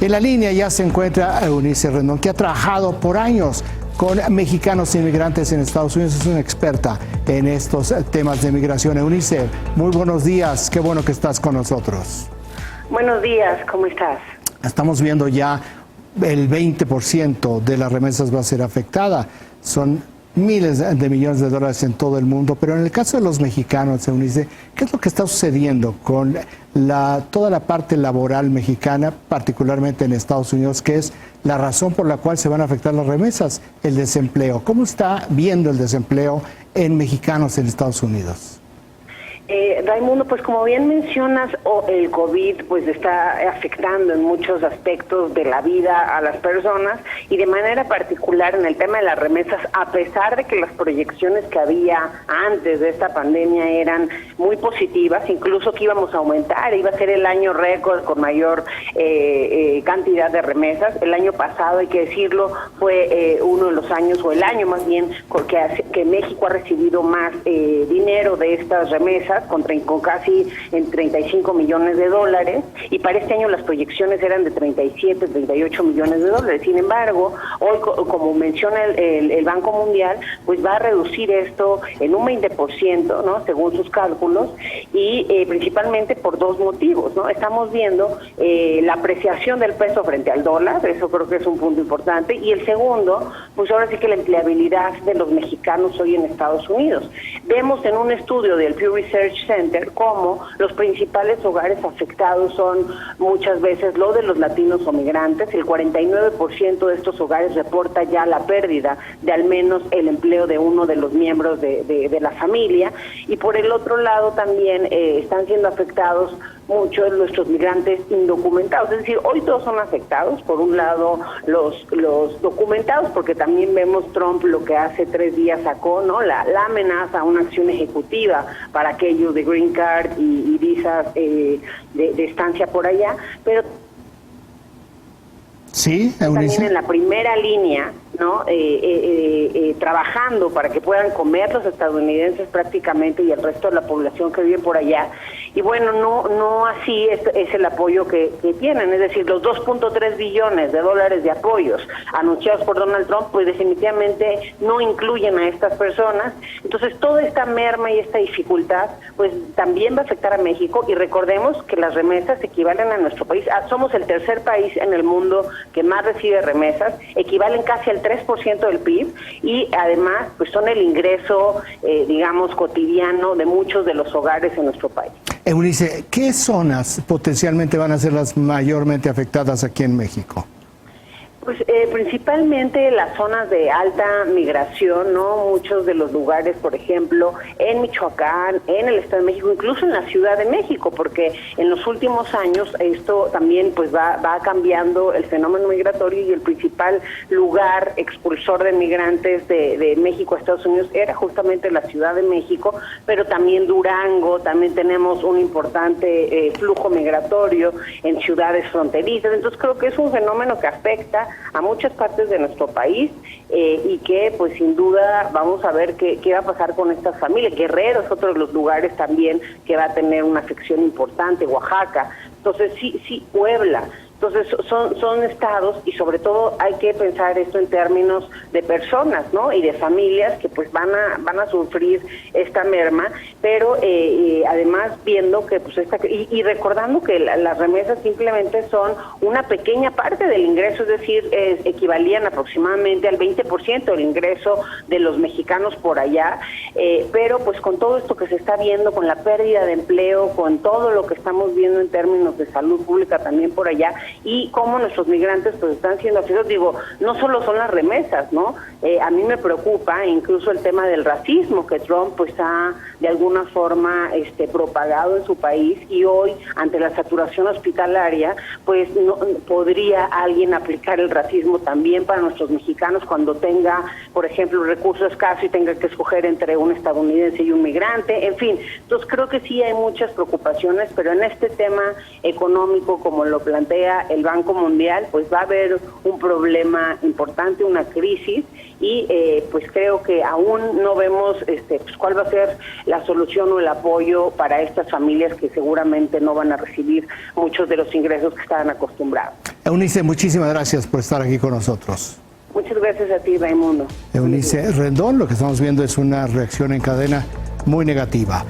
En la línea ya se encuentra Eunice Rendón, que ha trabajado por años con mexicanos inmigrantes en Estados Unidos. Es una experta en estos temas de migración. Eunice, muy buenos días. Qué bueno que estás con nosotros. Buenos días, ¿cómo estás? Estamos viendo ya el 20% de las remesas va a ser afectada. Son miles de millones de dólares en todo el mundo, pero en el caso de los mexicanos, Eunice, ¿qué es lo que está sucediendo con toda la parte laboral mexicana, particularmente en Estados Unidos, que es la razón por la cual se van a afectar las remesas? El desempleo. ¿Cómo está viendo el desempleo en mexicanos en Estados Unidos? Raimundo, pues como bien mencionas, el COVID pues está afectando en muchos aspectos de la vida a las personas y de manera particular en el tema de las remesas, a pesar de que las proyecciones que había antes de esta pandemia eran muy positivas, incluso que íbamos a aumentar, iba a ser el año récord con mayor cantidad de remesas. El año pasado, hay que decirlo, fue uno de los años, o el año más bien, que México ha recibido más dinero de estas remesas, con casi en 35 millones de dólares, y para este año las proyecciones eran de 37, 38 millones de dólares. Sin embargo, hoy, como menciona el Banco Mundial, pues va a reducir esto en un 20%, ¿no?, según sus cálculos, y principalmente por dos motivos, ¿no? Estamos viendo la apreciación del peso frente al dólar, eso creo que es un punto importante, y el segundo, pues ahora sí que la empleabilidad de los mexicanos hoy en Estados Unidos. Vemos en un estudio del Pew Research Center cómo los principales hogares afectados son muchas veces lo de los latinos o migrantes. El 49% de estos hogares reporta ya la pérdida de al menos el empleo de uno de los miembros de la familia, y por el otro lado también están siendo afectados muchos de nuestros migrantes indocumentados. Es decir, hoy todos son afectados, por un lado los documentados, porque también vemos Trump lo que hace 3 días sacó, ¿no?, la amenaza a una acción ejecutiva para aquellos de Green Card y visas de estancia por allá, pero sí, Eunice, también en la primera línea, ¿no?, trabajando para que puedan comer los estadounidenses prácticamente y el resto de la población que vive por allá. Y bueno, no así es el apoyo que tienen, es decir, los 2.3 billones de dólares de apoyos anunciados por Donald Trump, pues definitivamente no incluyen a estas personas. Entonces, toda esta merma y esta dificultad, pues también va a afectar a México, y recordemos que las remesas equivalen a nuestro país. Somos el tercer país en el mundo que más recibe remesas, equivalen casi al 3% del PIB, y además pues son el ingreso, digamos, cotidiano de muchos de los hogares en nuestro país. Eunice, ¿qué zonas potencialmente van a ser las mayormente afectadas aquí en México? Pues principalmente las zonas de alta migración, ¿no? Muchos de los lugares, por ejemplo, en Michoacán, en el Estado de México, incluso en la Ciudad de México, porque en los últimos años esto también pues va cambiando el fenómeno migratorio, y el principal lugar expulsor de migrantes de México a Estados Unidos era justamente la Ciudad de México, pero también Durango, también tenemos un importante flujo migratorio en ciudades fronterizas. Entonces creo que es un fenómeno que afecta a muchas partes de nuestro país, y que pues sin duda vamos a ver qué va a pasar con estas familias. Guerrero es otro de los lugares también que va a tener una afección importante, Oaxaca. Entonces sí, Puebla. Entonces son estados, y sobre todo hay que pensar esto en términos de personas, ¿no?, y de familias que pues van a sufrir esta merma, pero además viendo que pues y recordando que las remesas simplemente son una pequeña parte del ingreso, es decir, equivalían aproximadamente al 20% del ingreso de los mexicanos por allá, pero pues con todo esto que se está viendo, con la pérdida de empleo, con todo lo que estamos viendo en términos de salud pública también por allá, y cómo nuestros migrantes pues están siendo afectados. Digo, no solo son las remesas, ¿no? A mí me preocupa incluso el tema del racismo que Trump pues ha de alguna forma propagado en su país, y hoy ante la saturación hospitalaria pues no podría alguien aplicar el racismo también para nuestros mexicanos cuando tenga, por ejemplo, recursos escasos y tenga que escoger entre un estadounidense y un migrante, en fin. Entonces creo que sí hay muchas preocupaciones, pero en este tema económico, como lo plantea el Banco Mundial, pues va a haber un problema importante, una crisis, y pues creo que aún no vemos pues cuál va a ser la solución o el apoyo para estas familias que seguramente no van a recibir muchos de los ingresos que estaban acostumbrados. Eunice, muchísimas gracias por estar aquí con nosotros. Muchas gracias a ti, Raimundo. Eunice Rendón, lo que estamos viendo es una reacción en cadena muy negativa.